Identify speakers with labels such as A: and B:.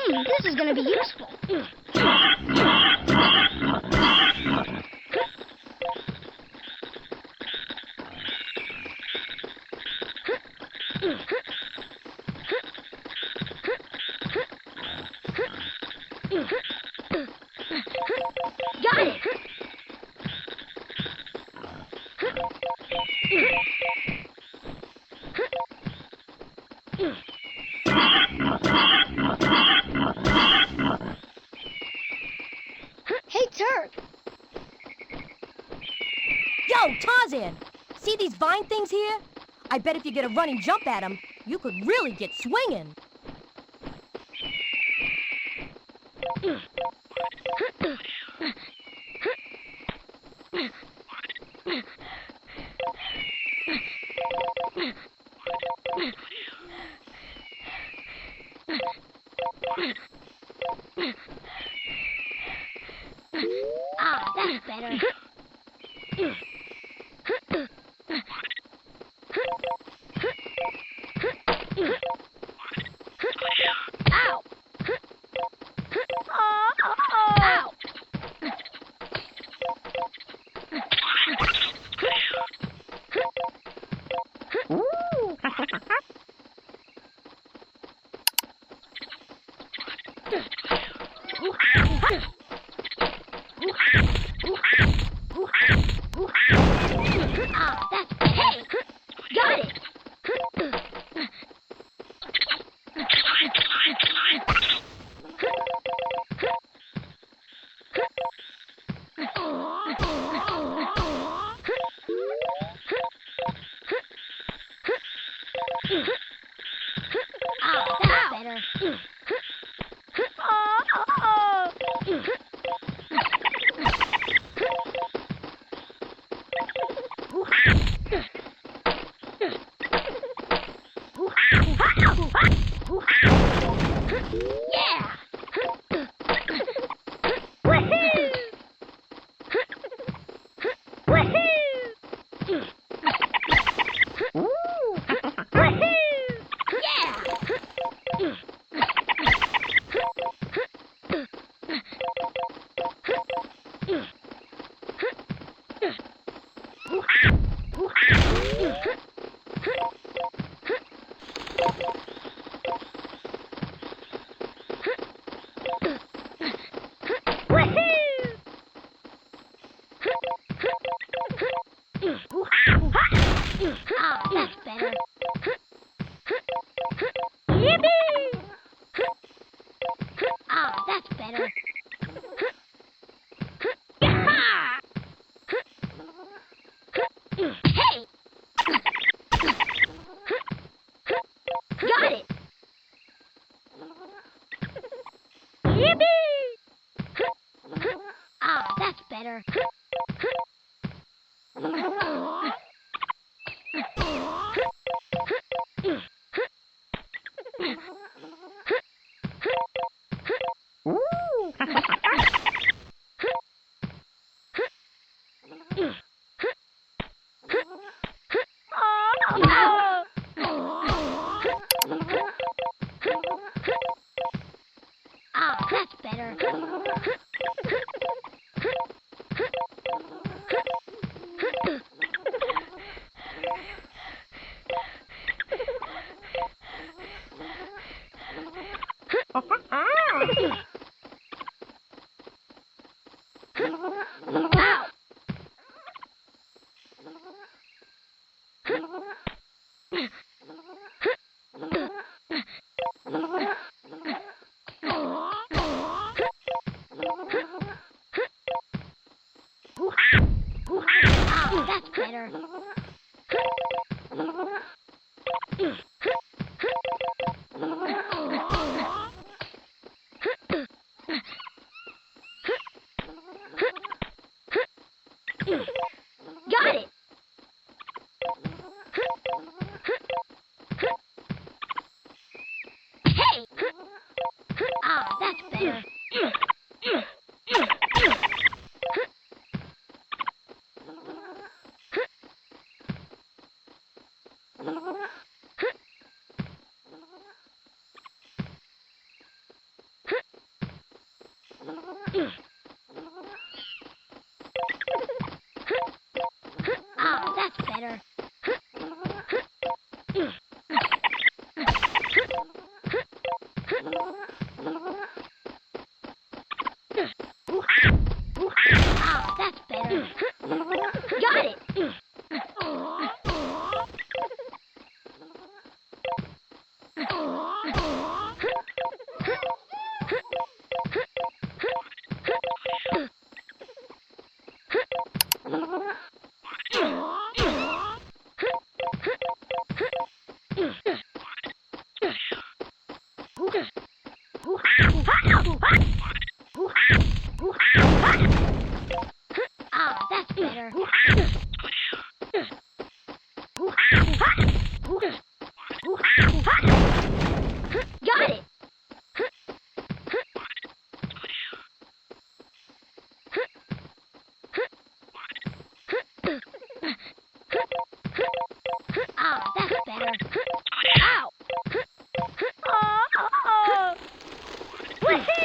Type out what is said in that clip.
A: This is gonna be useful. Got it! Hey, Turk!
B: Yo, Tarzan! See these vine things here? I bet if you get a running jump at them, you could really get swinging.
A: Ah, that's better. Ow! Ow! Ah, that's hey! Got it! Ah, that's better. Yeah! Woohoo! Woohoo! Woohoo! Yeah! Ah, that's better. Yippee! Ah, that's better. Yah! Hey! Got it! Yippee! Ah, that's better. Ah, that's better. Ow! Ah, that's better. Got it! Hey! Ah, that's better. Ah, that's better. Got it. Ah, that's better. Ow! Oh! Whee!